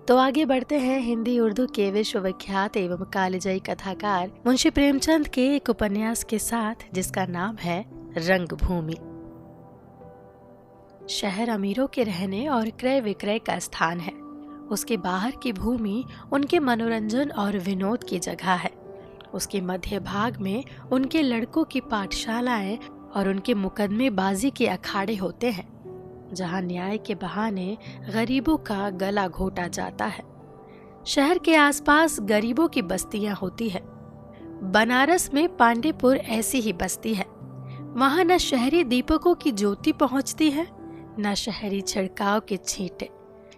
तो आगे बढ़ते हैं हिंदी उर्दू के विश्वविख्यात एवं कालजयी कथाकार मुंशी प्रेमचंद के एक उपन्यास के साथ, जिसका नाम है रंगभूमि। शहर अमीरों के रहने और क्रय विक्रय का स्थान है। उसके बाहर की भूमि उनके मनोरंजन और विनोद की जगह है। उसके मध्य भाग में उनके लड़कों की पाठशालाएं और उनके मुकदमेबाजी के अखाड़े होते हैं, जहां न्याय के बहाने गरीबों का गला घोटा जाता है। शहर के आसपास गरीबों की बस्तियां होती है। बनारस में पांडेपुर ऐसी ही बस्ती है। वहां न शहरी दीपकों की ज्योति पहुंचती है, न शहरी छिड़काव के छींटे,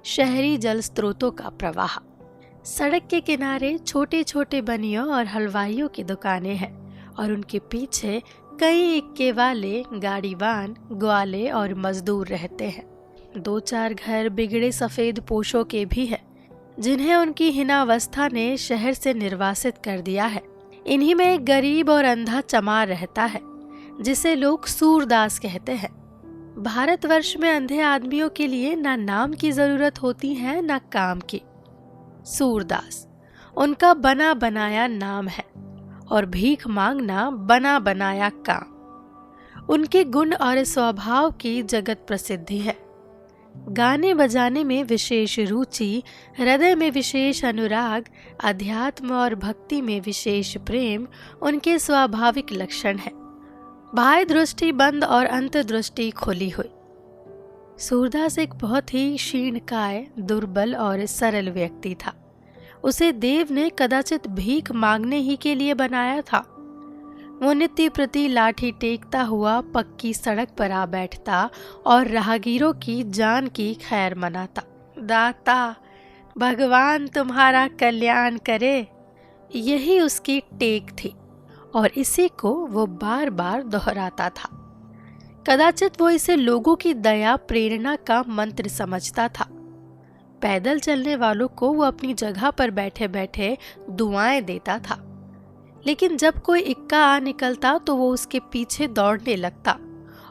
शहरी जल स्रोतों का प्रवाह। सड़क के किनारे छोटे छोटे बनियों और हलवाइयों की दुकानें हैं और उनके पीछे कई इक्के वाले गाड़ीवान, ग्वाले और मजदूर रहते हैं। 2-4 घर बिगड़े सफेद पोशों के भी हैं, जिन्हें उनकी हिनावस्था ने शहर से निर्वासित कर दिया है। इन्हीं में एक गरीब और अंधा चमार रहता है, जिसे लोग सूरदास कहते हैं। भारतवर्ष में अंधे आदमियों के लिए ना नाम की जरूरत होती है ना काम की। सूरदास उनका बना बनाया नाम है और भीख मांगना बना बनाया काम। उनके गुण और स्वभाव की जगत प्रसिद्धि है। गाने बजाने में विशेष रुचि, हृदय में विशेष अनुराग, अध्यात्म और भक्ति में विशेष प्रेम उनके स्वाभाविक लक्षण है। बाह्य दृष्टि बंद और अंतर्दृष्टि खुली हुई। सूरदास एक बहुत ही क्षीणकाय, दुर्बल और सरल व्यक्ति था। उसे देव ने कदाचित भीख मांगने ही के लिए बनाया था। वो नित्य प्रति लाठी टेकता हुआ पक्की सड़क पर आ बैठता और राहगीरों की जान की खैर मनाता। दाता, भगवान तुम्हारा कल्याण करे, यही उसकी टेक थी और इसी को वो बार बार दोहराता था। कदाचित वो इसे लोगों की दया प्रेरणा का मंत्र समझता था। पैदल चलने वालों को वो अपनी जगह पर बैठे बैठे दुआएं देता था, लेकिन जब कोई इक्का आ निकलता तो वो उसके पीछे दौड़ने लगता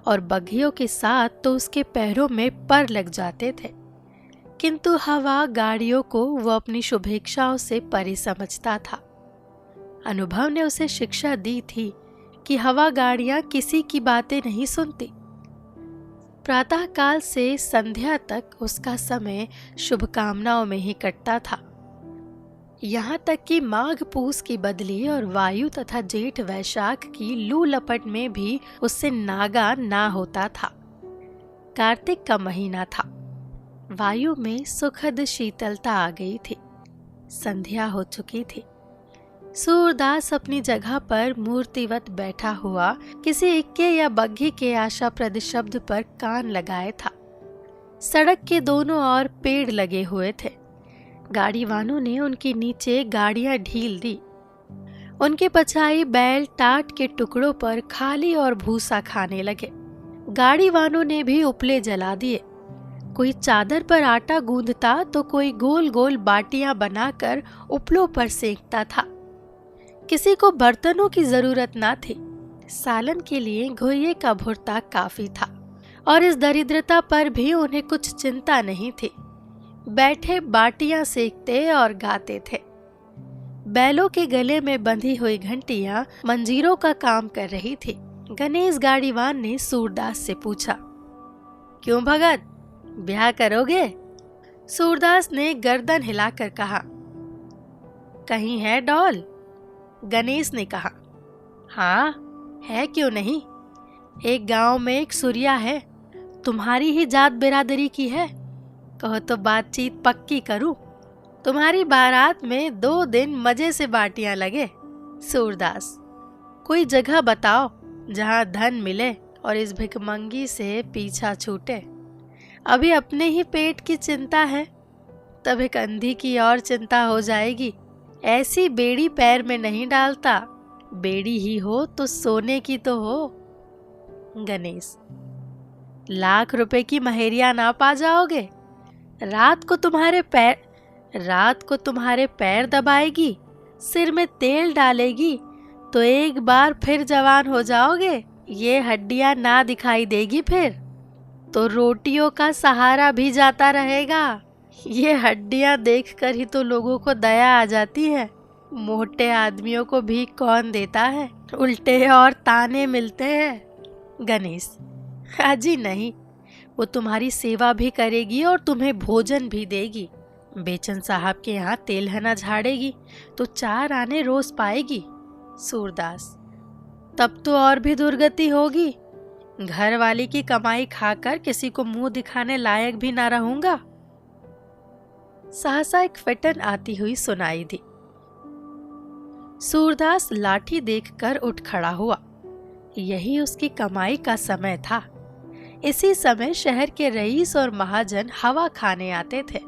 और बग्घियों के साथ तो उसके पैरों में पर लग जाते थे। किंतु हवा गाड़ियों को वो अपनी शुभेच्छाओं से परे समझता था। अनुभव ने उसे शिक्षा दी थी कि हवा गाड़ियां किसी की बातें नहीं सुनती। प्रातः काल से संध्या तक उसका समय शुभकामनाओं में ही कटता था। यहाँ तक कि माघ पूस की बदली और वायु तथा जेठ वैशाख की लू लपट में भी उससे नागा ना होता था। कार्तिक का महीना था। वायु में सुखद शीतलता आ गई थी। संध्या हो चुकी थी। सूरदास अपनी जगह पर मूर्तिवत बैठा हुआ किसी इक्के या बग्घी के आशाप्रद शब्द पर कान लगाए था। सड़क के दोनों ओर पेड़ लगे हुए थे। गाड़ीवानों ने उनके नीचे गाड़ियां ढील दी। उनके पछाई बैल टाट के टुकड़ों पर खाली और भूसा खाने लगे। गाड़ीवानों ने भी उपले जला दिए। कोई चादर पर आटा गूंदता तो कोई गोल गोल बाटियां बनाकर उपलों पर सेंकता था। किसी को बर्तनों की जरूरत ना थी। सालन के लिए घोइये का भुर्ता काफी था और इस दरिद्रता पर भी उन्हें कुछ चिंता नहीं थी। बैठे बाटियां सेकते और गाते थे। बैलों के गले में बंधी हुई घंटियां मंजीरों का काम कर रही थी। गणेश गाड़ीवान ने सूरदास से पूछा, क्यों भगत, ब्याह करोगे? सूरदास ने गर्दन हिलाकर कहा, कहीं है डॉल? गणेश ने कहा, हाँ है, क्यों नहीं। एक गांव में एक सुरिया है, तुम्हारी ही जात बिरादरी की है। कहो तो बातचीत पक्की करूं। तुम्हारी बारात में 2 दिन मजे से बाटियां लगे। सूरदास, कोई जगह बताओ जहां धन मिले और इस भिखमंगी से पीछा छूटे। अभी अपने ही पेट की चिंता है, तब एक अंधी की और चिंता हो जाएगी। ऐसी बेड़ी पैर में नहीं डालता। बेड़ी ही हो तो सोने की तो हो। गणेश, लाख रुपए की महेरिया ना पा जाओगे? रात को तुम्हारे पैर दबाएगी, सिर में तेल डालेगी तो एक बार फिर जवान हो जाओगे। ये हड्डियां ना दिखाई देगी फिर तो रोटियों का सहारा भी जाता रहेगा। ये हड्डियां देखकर ही तो लोगों को दया आ जाती है। मोटे आदमियों को भीख कौन देता है, उल्टे और ताने मिलते हैं। गणेश, हाजी नहीं, वो तुम्हारी सेवा भी करेगी और तुम्हें भोजन भी देगी। बेचन साहब के यहाँ तेलहना झाड़ेगी तो 4 आने रोज पाएगी। सूरदास, तब तो और भी दुर्गति होगी। घर वाली की कमाई खाकर किसी को मुंह दिखाने लायक भी ना रहूंगा। सहसा एक फिटन आती हुई सुनाई दी। सूरदास लाठी देखकर उठ खड़ा हुआ। यही उसकी कमाई का समय था। इसी समय शहर के रईस और महाजन हवा खाने आते थे।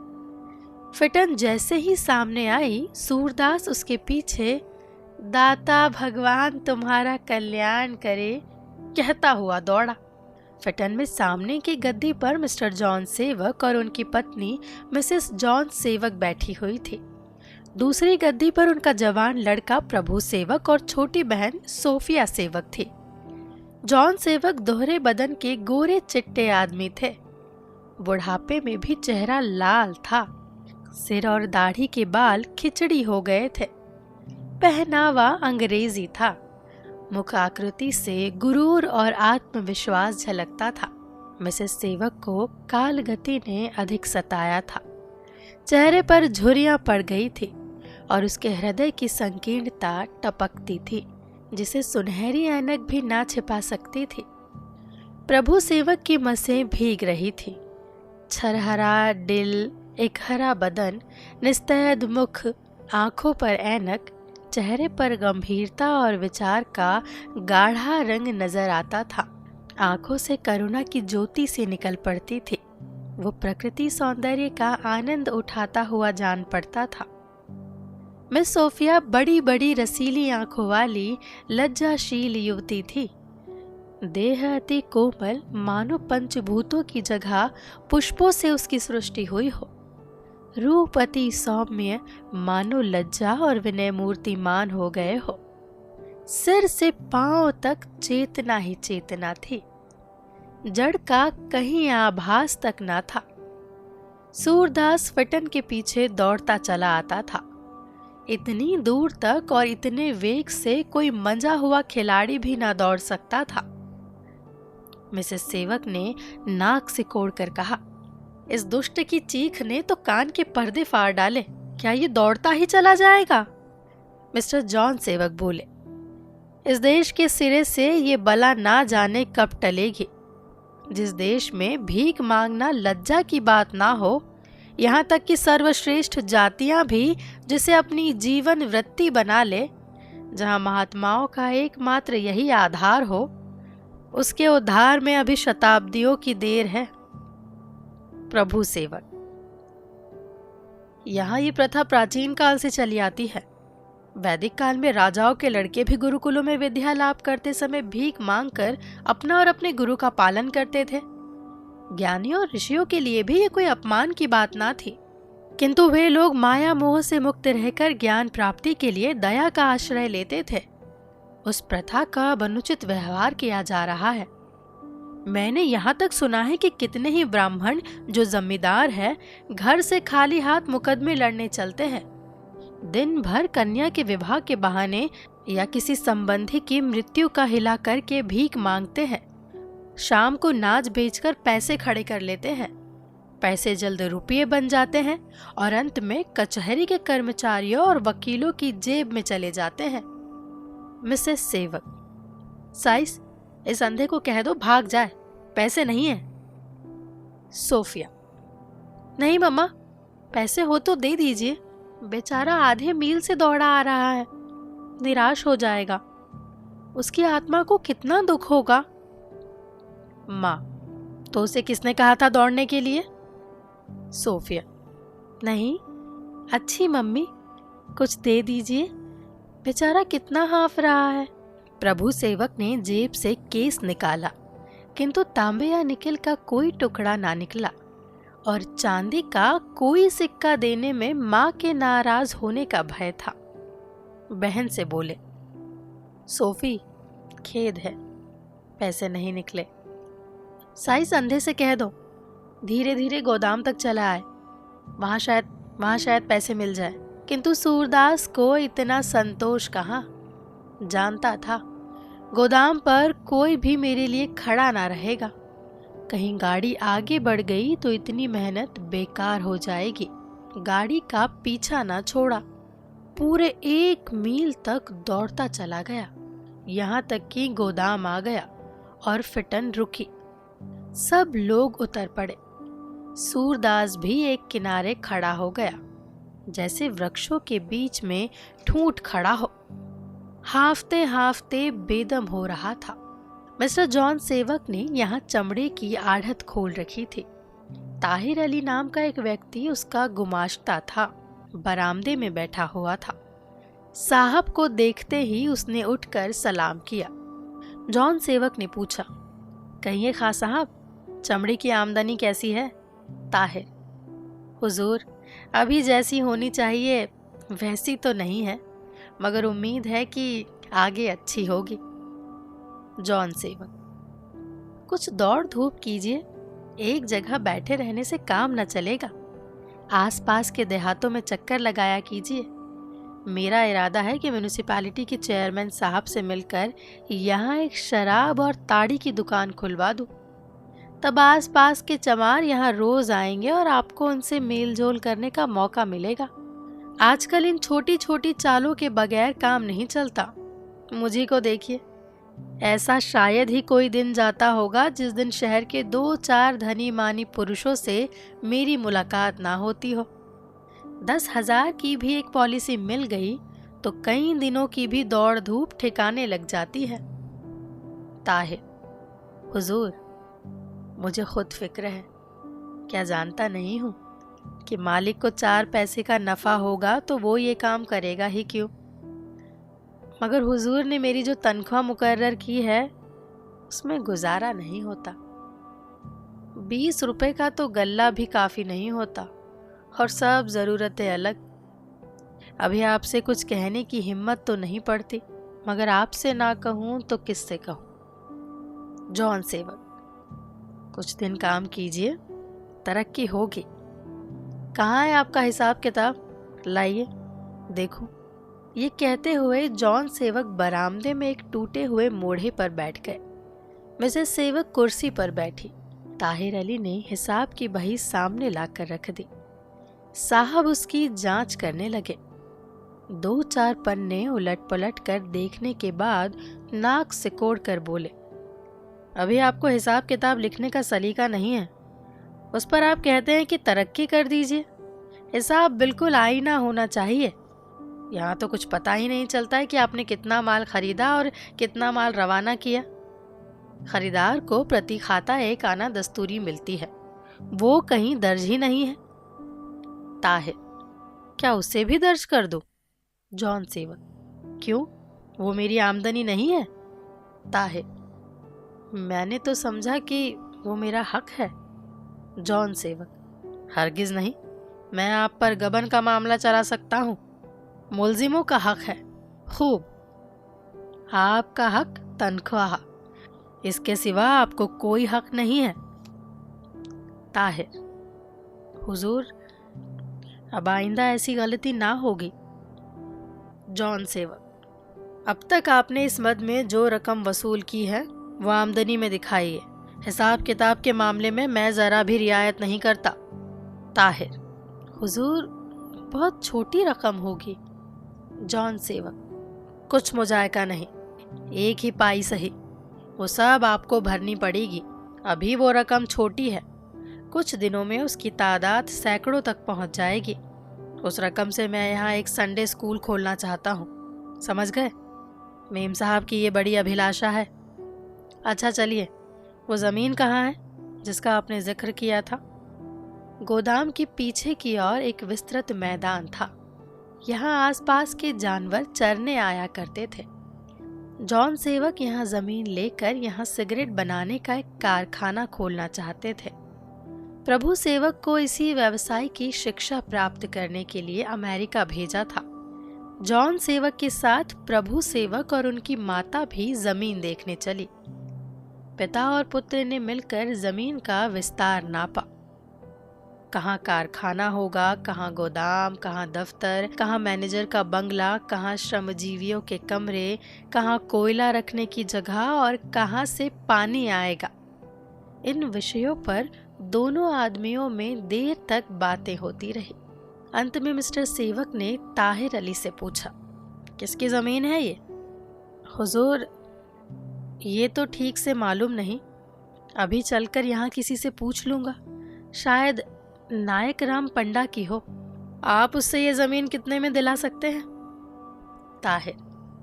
फिटन जैसे ही सामने आई, सूरदास उसके पीछे दाता भगवान तुम्हारा कल्याण करे कहता हुआ दौड़ा। फिटन में सामने की गद्दी पर मिस्टर जॉन सेवक और उनकी पत्नी मिसेस जॉन सेवक बैठी हुई थी। दूसरी गद्दी पर उनका जवान लड़का प्रभु सेवक और छोटी बहन सोफिया सेवक थी। जॉन सेवक दोहरे बदन के गोरे चिट्टे आदमी थे। बुढ़ापे में भी चेहरा लाल था। सिर और दाढ़ी के बाल खिचड़ी हो गए थे। पहनावा अंग्रेजी था। मुख आकृति से गुरूर और आत्मविश्वास झलकता था। मिसेस सेवक को कालगति ने अधिक सताया था। चेहरे पर झुर्रियां पड़ गई थी और उसके हृदय की संकीर्णता टपकती थी, जिसे सुनहरी ऐनक भी ना छिपा सकती थी। प्रभु सेवक की मसें भीग रही थी। छरहरा दिल, एक हरा बदन, निस्तैद मुख, आंखों पर ऐनक, चेहरे पर गंभीरता और विचार का गाढ़ा रंग नजर आता था। आंखों से करुणा की ज्योति सी निकल पड़ती थी। वो प्रकृति सौंदर्य का आनंद उठाता हुआ जान पड़ता था। मिस सोफिया बड़ी बड़ी रसीली आंखों वाली लज्जाशील युवती थी। देह अति कोमल, मानो पंचभूतों की जगह पुष्पों से उसकी सृष्टि हुई हो। रूप अति सौम्य, मानो लज्जा और विनय मूर्तिमान हो गए हो। सिर से पांव तक चेतना ही चेतना थी। जड़ का कहीं आभास तक ना था। सूरदास फिटन के पीछे दौड़ता चला आता था। इतनी दूर तक और इतने वेग से कोई मंजा हुआ खिलाड़ी भी ना दौड़ सकता था। मिसेस सेवक ने नाक सिकोड़ कर कहा, इस दुष्ट की चीख ने तो कान के पर्दे फाड़ डाले। क्या ये दौड़ता ही चला जाएगा? मिस्टर जॉन सेवक बोले, इस देश के सिरे से ये बला ना जाने कब टलेगी। जिस देश में भीख मांगना लज्जा की बात ना हो, यहाँ तक कि सर्वश्रेष्ठ जातियां भी जिसे अपनी जीवन वृत्ति बना ले, जहाँ महात्माओं का एकमात्र यही आधार हो, उसके उद्धार में अभी शताब्दियों की देर है। प्रभु सेवक, यहाँ ये प्रथा प्राचीन काल से चली आती है। वैदिक काल में राजाओं के लड़के भी गुरुकुलों में विद्या लाभ करते समय भीख मांगकर अपना और अपने गुरु का पालन करते थे। ज्ञानियों और ऋषियों के लिए भी ये कोई अपमान की बात ना थी, किंतु वे लोग माया मोह से मुक्त रहकर ज्ञान प्राप्ति के लिए दया का आश्रय लेते थे। उस प्रथा का अनुचित व्यवहार किया जा रहा है। मैंने यहाँ तक सुना है कि कितने ही ब्राह्मण जो जमींदार है, घर से खाली हाथ मुकदमे लड़ने चलते हैं। दिन भर कन्या के विवाह के बहाने या किसी संबंधी की मृत्यु का हिला करके भीख मांगते हैं। शाम को नाच बेचकर पैसे खड़े कर लेते हैं। पैसे जल्द रुपये बन जाते हैं और अंत में कचहरी के कर्मचारियों और वकीलों की जेब में चले जाते हैं। मिसेस सेवक, साइस, इस अंधे को कह दो भाग जाए, पैसे नहीं है। सोफिया, नहीं मम्मा, पैसे हो तो दे दीजिए। बेचारा आधे मील से दौड़ा आ रहा है, निराश हो जाएगा। उसकी आत्मा को कितना दुख होगा। माँ, तो उसे किसने कहा था दौड़ने के लिए? सोफिया, नहीं, अच्छी मम्मी, कुछ दे दीजिए, बेचारा कितना हाफ रहा है। प्रभु सेवक ने जेब से केस निकाला, किंतु तांबे या निकल का कोई टुकड़ा ना निकला और चांदी का कोई सिक्का देने में माँ के नाराज होने का भय था। बहन से बोले, सोफी, खेद है, पैसे नहीं निकले। साइस, अंधे से कह दो धीरे धीरे गोदाम तक चला आए। वहाँ शायद पैसे मिल जाए। किंतु सूरदास को इतना संतोष कहाँ। जानता था गोदाम पर कोई भी मेरे लिए खड़ा ना रहेगा। कहीं गाड़ी आगे बढ़ गई तो इतनी मेहनत बेकार हो जाएगी। गाड़ी का पीछा ना छोड़ा, पूरे 1 मील तक दौड़ता चला गया, यहाँ तक कि गोदाम आ गया और फिटन रुकी। सब लोग उतर पड़े। सूरदास भी एक किनारे खड़ा हो गया, जैसे वृक्षों के बीच में ठूंठ खड़ा हो। हाफते हाफते बेदम हो रहा था। मिस्टर जॉन सेवक ने यहाँ चमड़े की आढ़त खोल रखी थी। ताहिर अली नाम का एक व्यक्ति उसका गुमाश्ता था, बरामदे में बैठा हुआ था। साहब को देखते ही उसने उठकर सलाम किया। जॉन सेवक ने पूछा, कहिए खां साहब, चमड़े की आमदनी कैसी है? ताहिर, हुजूर, अभी जैसी होनी चाहिए वैसी तो नहीं है, मगर उम्मीद है कि आगे अच्छी होगी। जॉन सेवक, कुछ दौड़ धूप कीजिए, एक जगह बैठे रहने से काम न चलेगा। आसपास के देहातों में चक्कर लगाया कीजिए। मेरा इरादा है कि म्यूनिसिपैलिटी के चेयरमैन साहब से मिलकर यहाँ एक शराब और ताड़ी की दुकान खुलवा दूं। तब आसपास के चमार यहाँ रोज आएंगे और आपको उनसे मेल जोल करने का मौका मिलेगा। आजकल इन छोटी छोटी चालों के बगैर काम नहीं चलता। मुझे को देखिए, ऐसा शायद ही कोई दिन जाता होगा जिस दिन शहर के 2-4 धनी मानी पुरुषों से मेरी मुलाकात ना होती हो। 10,000 की भी एक पॉलिसी मिल गई तो कई दिनों की भी दौड़ धूप ठिकाने लग जाती है। ताहिर, हुजूर, मुझे खुद फिक्र है। क्या जानता नहीं हूँ कि मालिक को 4 पैसे का नफा होगा तो वो ये काम करेगा ही क्यों। मगर हुजूर ने मेरी जो तनख्वाह मुकर्रर की है उसमें गुजारा नहीं होता। 20 रुपए का तो गल्ला भी काफी नहीं होता और सब जरूरतें अलग। अभी आपसे कुछ कहने की हिम्मत तो नहीं पड़ती, मगर आपसे ना कहूं तो किससे कहूं। जॉन सेवक, कुछ दिन काम कीजिए, तरक्की होगी। कहाँ है आपका हिसाब किताब? लाइए देखो। ये कहते हुए जॉन सेवक बरामदे में एक टूटे हुए मोढ़े पर बैठ गए। मिसेस सेवक कुर्सी पर बैठी। ताहिर अली ने हिसाब की बही सामने लाकर रख दी। साहब उसकी जांच करने लगे। 2-4 पन्ने उलट पलट कर देखने के बाद नाक सिकोड़ कर बोले, अभी आपको हिसाब किताब लिखने का सलीका नहीं है। उस पर आप कहते हैं कि तरक्की कर दीजिए। हिसाब बिल्कुल आईना होना चाहिए। यहाँ तो कुछ पता ही नहीं चलता है कि आपने कितना माल खरीदा और कितना माल रवाना किया। खरीदार को प्रति खाता 1 आना दस्तूरी मिलती है, वो कहीं दर्ज ही नहीं है। ताहिर, क्या उसे भी दर्ज कर दूं? जॉन सेवक, क्यों, वो मेरी आमदनी नहीं है? ताहिर, मैंने तो समझा कि वो मेरा हक है। जॉन सेवक, हरगिज नहीं, मैं आप पर गबन का मामला चला सकता हूँ। मुलजिमों का हक है। खूब, आपका हक तनख्वाह, इसके सिवा आपको कोई हक नहीं है। ताहिर, हुजूर, अब आइंदा ऐसी गलती ना होगी। जॉन सेवक, अब तक आपने इस मद में जो रकम वसूल की है वो आमदनी में दिखाई है। हिसाब किताब के मामले में मैं जरा भी रियायत नहीं करता। ताहिर, हुजूर, बहुत छोटी रकम होगी। जॉन सेवक, कुछ मुजायका नहीं, 1 ही पाई सही, वो सब आपको भरनी पड़ेगी। अभी वो रकम छोटी है, कुछ दिनों में उसकी तादाद सैकड़ों तक पहुंच जाएगी। उस रकम से मैं यहाँ एक संडे स्कूल खोलना चाहता हूँ। समझ गए? मेम साहब की ये बड़ी अभिलाषा है। अच्छा चलिए, वो ज़मीन कहाँ है जिसका आपने जिक्र किया था? गोदाम के पीछे की ओर एक विस्तृत मैदान था। यहाँ आसपास के जानवर चरने आया करते थे। जॉन सेवक यहाँ जमीन लेकर यहाँ सिगरेट बनाने का एक कारखाना खोलना चाहते थे। प्रभु सेवक को इसी व्यवसाय की शिक्षा प्राप्त करने के लिए अमेरिका भेजा था। जॉन सेवक के साथ प्रभु सेवक और उनकी माता भी जमीन देखने चली। पिता और पुत्र ने मिलकर जमीन का विस्तार नापा। कहाँ कारखाना होगा, कहाँ गोदाम, कहाँ दफ्तर, कहाँ मैनेजर का बंगला, कहाँ श्रमजीवियों के कमरे, कहाँ कोयला रखने की जगह और कहाँ से पानी आएगा। इन विषयों पर दोनों आदमियों में देर तक बातें होती रही। अंत में मिस्टर सेवक ने ताहिर अली से पूछा, किसकी जमीन है ये? हुजूर, ये तो ठीक से मालूम नहीं, अभी चलकर यहाँ किसी से पूछ लूंगा, शायद नायक राम पंडा की हो। आप उससे ये जमीन कितने में दिला सकते हैं? ताहिर,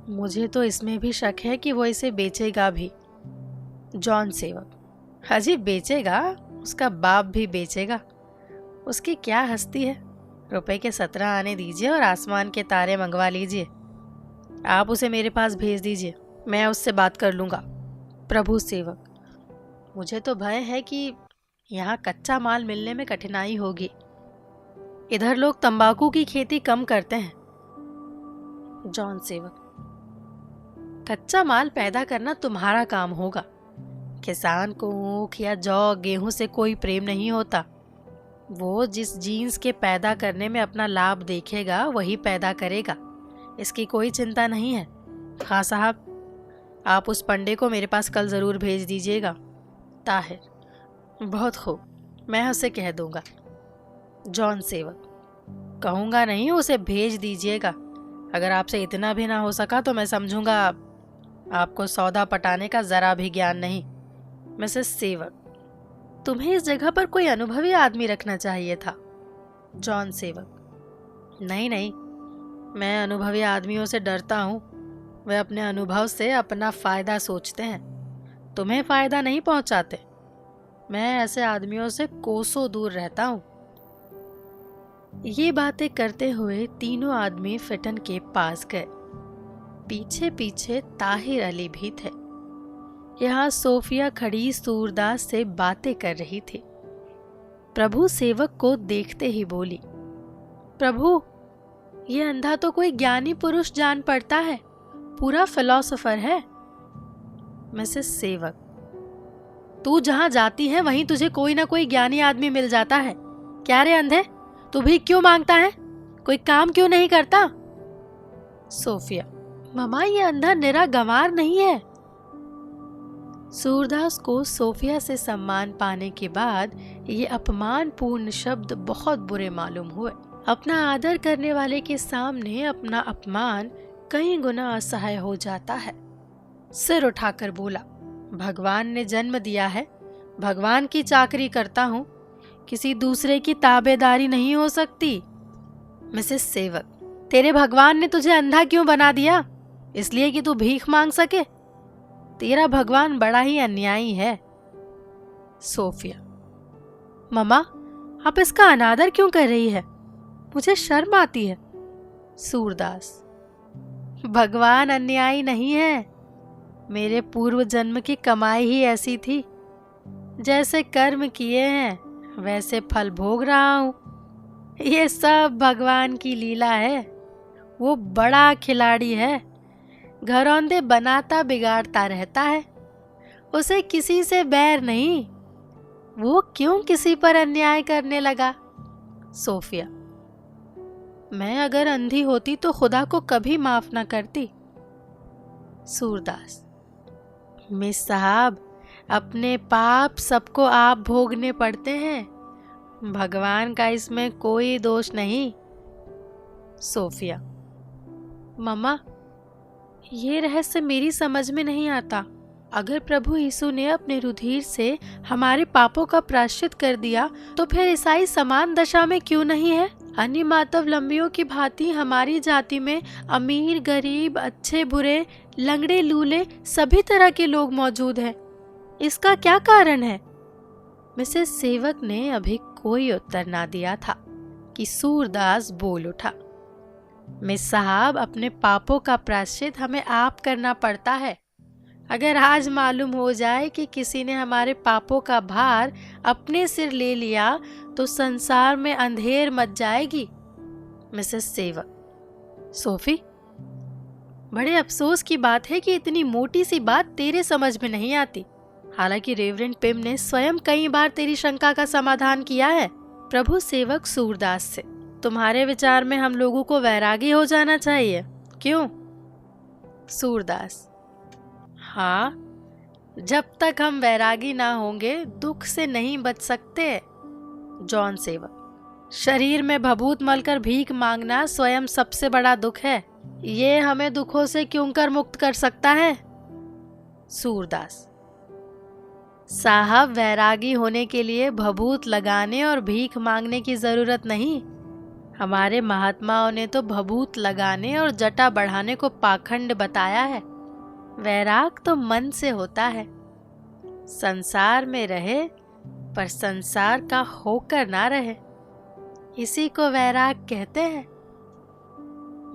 मुझे तो इसमें भी शक है कि वो इसे बेचेगा भी। जॉन सेवक, हाजी बेचेगा, उसका बाप भी बेचेगा, उसकी क्या हस्ती है। रुपए के 17 आने दीजिए और आसमान के तारे मंगवा लीजिए। आप उसे मेरे पास भेज दीजिए, मैं उससे बात कर लूंगा। प्रभु सेवक, मुझे तो भय है कि यहाँ कच्चा माल मिलने में कठिनाई होगी। इधर लोग तंबाकू की खेती कम करते हैं। जॉन सेवक, कच्चा माल पैदा करना तुम्हारा काम होगा। किसान को ऊख या जौ, गेहूं से कोई प्रेम नहीं होता। वो जिस जीन्स के पैदा करने में अपना लाभ देखेगा वही पैदा करेगा, इसकी कोई चिंता नहीं है। हाँ साहब, आप उस पंडे को मेरे पास कल जरूर भेज दीजिएगा। ताहिर, बहुत खूब, मैं उसे कह दूंगा। जॉन सेवक, कहूँगा नहीं, उसे भेज दीजिएगा। अगर आपसे इतना भी ना हो सका तो मैं समझूंगा आपको सौदा पटाने का जरा भी ज्ञान नहीं। मिसेस सेवक, तुम्हें इस जगह पर कोई अनुभवी आदमी रखना चाहिए था। जॉन सेवक, नहीं नहीं, मैं अनुभवी आदमियों से डरता हूँ। वे अपने अनुभव से अपना फायदा सोचते हैं, तुम्हें फायदा नहीं पहुंचाते। मैं ऐसे आदमियों से कोसों दूर रहता हूँ। ये बातें करते हुए तीनों आदमी फिटन के पास गए। पीछे पीछे ताहिर अली भी थे। यहाँ सोफिया खड़ी सूरदास से बातें कर रही थी। प्रभु सेवक को देखते ही बोली, प्रभु, ये अंधा तो कोई ज्ञानी पुरुष जान पड़ता है, पूरा फिलोसोफर है। मिसेस सेवक, तू जहां जाती है वहीं तुझे कोई ना कोई ज्ञानी आदमी मिल जाता है। क्या रे अंधे, तू भी क्यों मांगता है? कोई काम क्यों नहीं करता? सोफिया, ममा, ये अंधा निरा गंवार नहीं है। सूरदास को सोफिया से सम्मान पाने के बाद ये अपमानपूर्ण शब्द बहुत बुरे मालूम हुए। अपना आदर करने वाले के सामने अपना अपमान कई गुना असह्य हो जाता है। सिर उठाकर बोला, भगवान ने जन्म दिया है, भगवान की चाकरी करता हूँ, किसी दूसरे की ताबेदारी नहीं हो सकती। मिसेस सेवक, तेरे भगवान ने तुझे अंधा क्यों बना दिया? इसलिए कि तू भीख मांग सके? तेरा भगवान बड़ा ही अन्यायी है। सोफिया, ममा, आप इसका अनादर क्यों कर रही है? मुझे शर्म आती है। सूरदास, भगवान अन्यायी नहीं है, मेरे पूर्व जन्म की कमाई ही ऐसी थी। जैसे कर्म किए हैं वैसे फल भोग रहा हूं। ये सब भगवान की लीला है। वो बड़ा खिलाड़ी है, घरौंदे बनाता बिगाड़ता रहता है। उसे किसी से बैर नहीं, वो क्यों किसी पर अन्याय करने लगा? सोफिया, मैं अगर अंधी होती तो खुदा को कभी माफ ना करती। सूरदास, मिस साहब, अपने पाप सबको आप भोगने पड़ते हैं, भगवान का इसमें कोई दोष नहीं। सोफिया, मम्मा, ये रहस्य मेरी समझ में नहीं आता। अगर प्रभु यीशु ने अपने रुधिर से हमारे पापों का प्रायश्चित कर दिया तो फिर ईसाई समान दशा में क्यों नहीं है? अन्य मातवलंबियों की भांति हमारी जाति में अमीर गरीब, अच्छे बुरे, लंगड़े लूले सभी तरह के लोग मौजूद हैं। इसका क्या कारण है? मिसेस सेवक ने अभी कोई उत्तर ना दिया था कि सूरदास बोल उठा, मिस साहब, अपने पापों का प्रायश्चित हमें आप करना पड़ता है। अगर आज मालूम हो जाए कि किसी ने हमारे पापों का भार अपने सिर ले लिया तो संसार में अंधेर मच जाएगी। मिसेस सेवक, सोफी, बड़े अफसोस की बात है कि इतनी मोटी सी बात तेरे समझ में नहीं आती। हालांकि रेवरेंड पिम ने स्वयं कई बार तेरी शंका का समाधान किया है। प्रभु सेवक सूरदास से, तुम्हारे विचार में हम लोगों को वैरागी हो जाना चाहिए, क्यों? सूरदास, हाँ, जब तक हम वैरागी ना होंगे दुख से नहीं बच सकते। जॉन सेवक, शरीर में भभूत मलकर भीख मांगना स्वयं सबसे बड़ा दुख है, ये हमें दुखों से क्यों कर मुक्त कर सकता है? सूरदास, साहब, वैरागी होने के लिए भभूत लगाने और भीख मांगने की जरूरत नहीं। हमारे महात्माओं ने तो भभूत लगाने और जटा बढ़ाने को पाखंड बताया है। वैराग तो मन से होता है। संसार में रहे पर संसार का होकर ना रहे, इसी को वैराग कहते हैं।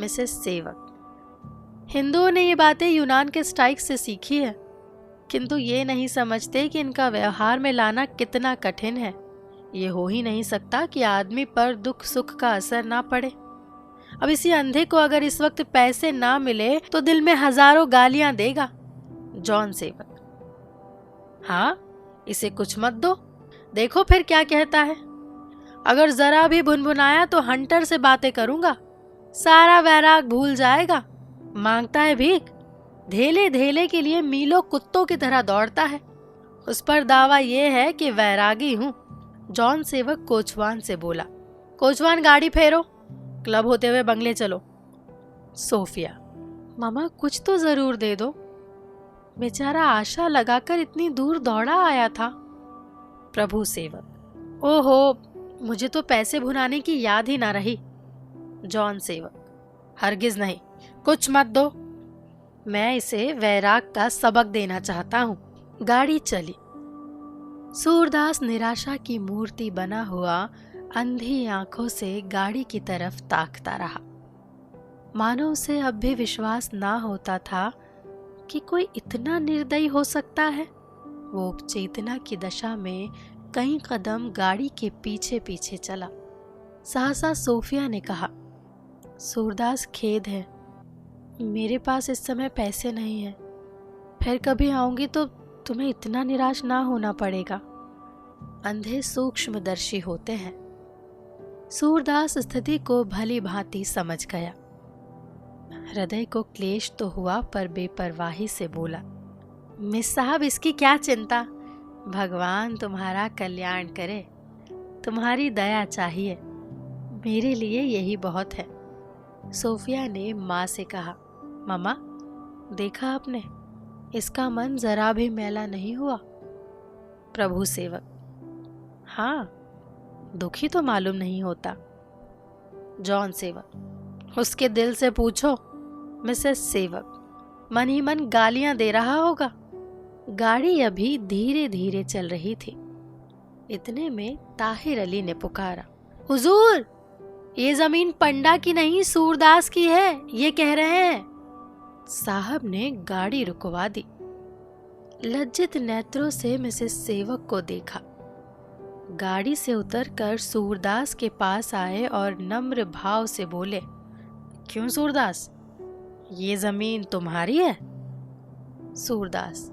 मिसेस सेवक, हिंदुओं ने ये बातें यूनान के स्टाइक से सीखी है, किंतु ये नहीं समझते कि इनका व्यवहार में लाना कितना कठिन है। ये हो ही नहीं सकता कि आदमी पर दुख सुख का असर ना पड़े। अब इसी अंधे को अगर इस वक्त पैसे ना मिले तो दिल में हजारों गालियां देगा। जॉन सेवक, हाँ, इसे कुछ मत दो, देखो फिर क्या कहता है। अगर जरा भी भुनभुनाया तो हंटर से बातें करूंगा, सारा वैराग भूल जाएगा। मांगता है भीख, धेले धेले के लिए मीलों कुत्तों की तरह दौड़ता है। उस पर दावा ये है कि वैरागी हूँ। जॉन सेवक कोचवान से बोला, कोचवान गाड़ी फेरो, क्लब होते हुए बंगले चलो। सोफिया, मामा कुछ तो जरूर दे दो, बेचारा आशा लगाकर इतनी दूर दौड़ा आया था। प्रभु सेवक, ओहो, मुझे तो पैसे भुनाने की याद ही ना रही। जॉन सेवक, हरगिज नहीं, कुछ मत दो, मैं इसे वैराग का सबक देना चाहता हूँ। गाड़ी चली। सूरदास निराशा की मूर्ति बना हुआ अंधी आंखों से गाड़ी की तरफ ताकता रहा, मानो उसे अब भी विश्वास ना होता था कि कोई इतना निर्दयी हो सकता है। वो उपचेतना की दशा में कई कदम गाड़ी के पीछे पीछे चला। सहसा सोफिया ने कहा, सूरदास, खेद है, मेरे पास इस समय पैसे नहीं है, फिर कभी आऊंगी तो तुम्हें इतना निराश ना होना पड़ेगा। अंधे सूक्ष्मदर्शी होते हैं। सूरदास स्थिति को भली भांति समझ गया। हृदय को क्लेश तो हुआ पर बेपरवाही से बोला, मिस साहब, इसकी क्या चिंता, भगवान तुम्हारा कल्याण करे, तुम्हारी दया चाहिए, मेरे लिए यही बहुत है। सोफिया ने माँ से कहा, मामा, देखा आपने, इसका मन जरा भी मैला नहीं हुआ। प्रभु सेवक, हाँ, दुखी तो मालूम नहीं होता। जॉन सेवक, उसके दिल से पूछो। मिसेस सेवक, मन ही मन गालियां दे रहा होगा। गाड़ी अभी धीरे धीरे चल रही थी। इतने में ताहिर अली ने पुकारा, हुजूर, ये जमीन पंडा की नहीं सूरदास की है, ये कह रहे हैं। साहब ने गाड़ी रुकवा दी। लज्जित नेत्रों से मिसेस सेवक को देखा। गाड़ी से उतरकर सूरदास के पास आए और नम्र भाव से बोले, क्यों सूरदास, ये जमीन तुम्हारी है? सूरदास,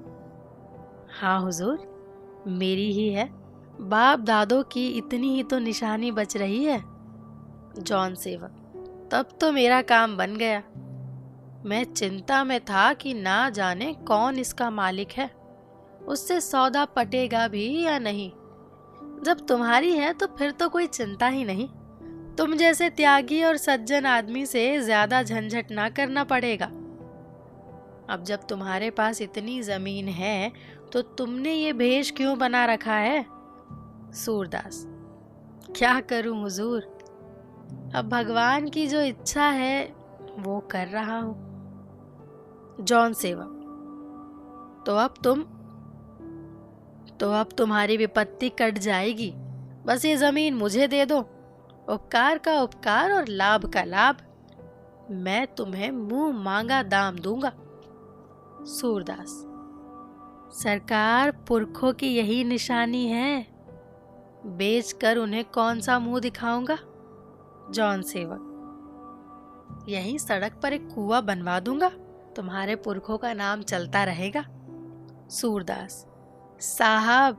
हाँ हुजूर, मेरी ही है, बाप दादों की इतनी ही तो निशानी बच रही है। जॉन सेवक, तब तो मेरा काम बन गया। मैं चिंता में था कि ना जाने कौन इसका मालिक है, उससे सौदा पटेगा भी या नहीं। जब तुम्हारी है तो फिर तो कोई चिंता ही नहीं। तुम जैसे त्यागी और सज्जन आदमी से ज्यादा झंझट ना करना पड़ेगा। अब जब तुम्हारे पास इतनी जमीन है तो तुमने ये भेष क्यों बना रखा है? सूरदास, क्या करूं हुजूर, अब भगवान की जो इच्छा है वो कर रहा हूं। जॉन सेवक, तो अब तुम्हारी विपत्ति कट जाएगी। बस ये जमीन मुझे दे दो, उपकार का उपकार और लाभ का लाभ, मैं तुम्हें मुंह मांगा दाम दूंगा। सूरदास, सरकार, पुरखों की यही निशानी है, बेचकर उन्हें कौन सा मुंह दिखाऊंगा। जॉन सेवक, यहीं सड़क पर एक कुआं बनवा दूंगा, तुम्हारे पुरखों का नाम चलता रहेगा। सूरदास, साहब,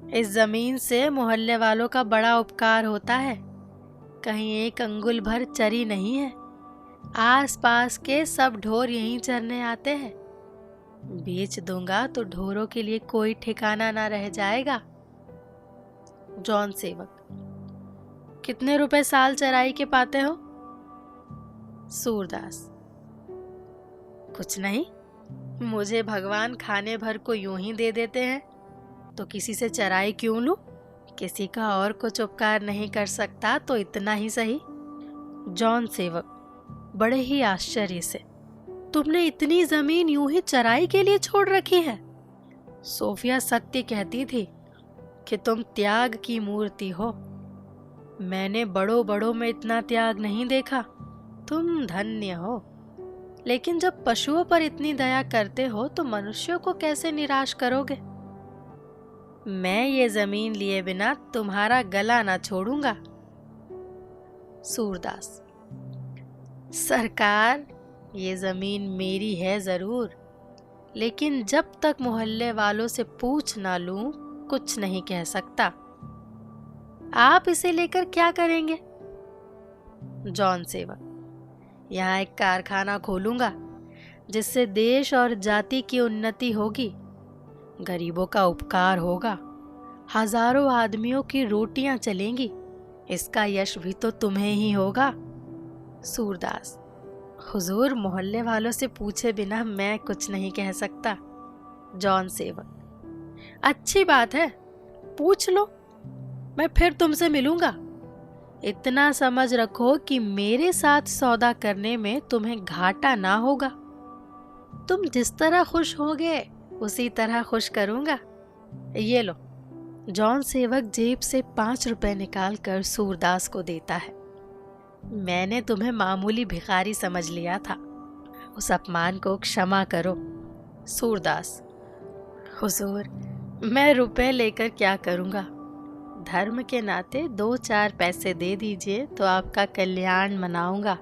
इस जमीन से मोहल्ले वालों का बड़ा उपकार होता है। कहीं एक अंगुल भर चरी नहीं है। आस पास के सब ढोर यहीं चरने आते हैं। बेच दूंगा तो ढोरों के लिए कोई ठिकाना ना रह जाएगा। जॉन सेवक: कितने रुपए साल चराई के पाते हो? सूरदास: कुछ नहीं, मुझे भगवान खाने भर को यूं ही दे देते हैं, तो किसी से चराई क्यों लूं? किसी का और कुछ उपकार नहीं कर सकता तो इतना ही सही। जॉन सेवक बड़े ही आश्चर्य से: तुमने इतनी जमीन यूं ही चराई के लिए छोड़ रखी है? सोफिया सत्य कहती थी कि तुम त्याग की मूर्ति हो। मैंने बड़ों बड़ों में इतना त्याग नहीं देखा। तुम धन्य हो। लेकिन जब पशुओं पर इतनी दया करते हो तो मनुष्यों को कैसे निराश करोगे? मैं ये जमीन लिए बिना तुम्हारा गला ना छोड़ूंगा। सूरदास: सरकार, ये जमीन मेरी है जरूर, लेकिन जब तक मोहल्ले वालों से पूछ ना लूं कुछ नहीं कह सकता। आप इसे लेकर क्या करेंगे? जॉन सेवक: यहाँ एक कारखाना खोलूंगा जिससे देश और जाति की उन्नति होगी, गरीबों का उपकार होगा, हजारों आदमियों की रोटियां चलेंगी। इसका यश भी तो तुम्हें ही होगा। सूरदास: हुजूर, मोहल्ले वालों से पूछे बिना मैं कुछ नहीं कह सकता। जॉन सेवक: अच्छी बात है, पूछ लो, मैं फिर तुमसे मिलूंगा। इतना समझ रखो कि मेरे साथ सौदा करने में तुम्हें घाटा ना होगा। तुम जिस तरह खुश होगे उसी तरह खुश करूंगा। ये लो। जॉन सेवक जेब से 5 रुपए निकालकर सूरदास को देता है। मैंने तुम्हें मामूली भिखारी समझ लिया था, उस अपमान को क्षमा करो। सूरदास: हुजूर, मैं रुपए लेकर क्या करूंगा? धर्म के नाते 2-4 पैसे दे दीजिए तो आपका कल्याण मनाऊंगा,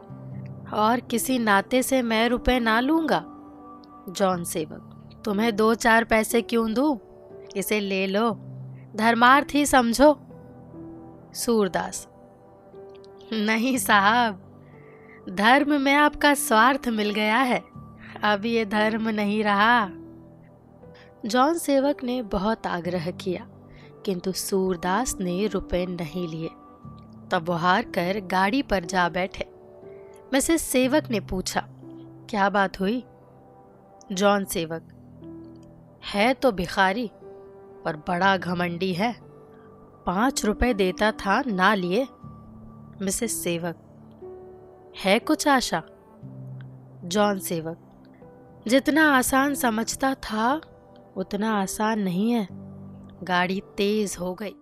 और किसी नाते से मैं रुपए ना लूंगा। जॉन सेवक: तुम्हें 2-4 पैसे क्यों दूं? इसे ले लो, धर्मार्थ ही समझो। सूरदास: नहीं साहब, धर्म में आपका स्वार्थ मिल गया है, अब ये धर्म नहीं रहा। जॉन सेवक ने बहुत आग्रह किया, किंतु सूरदास ने रुपए नहीं लिए। तब वो हार कर गाड़ी पर जा बैठे। मिसेस सेवक ने पूछा, क्या बात हुई? जॉन सेवक: है तो भिखारी, पर बड़ा घमंडी है। 5 रुपए देता था, ना लिए। मिसेस सेवक: है कुछ आशा? जॉन सेवक: जितना आसान समझता था उतना आसान नहीं है। गाड़ी तेज हो गई।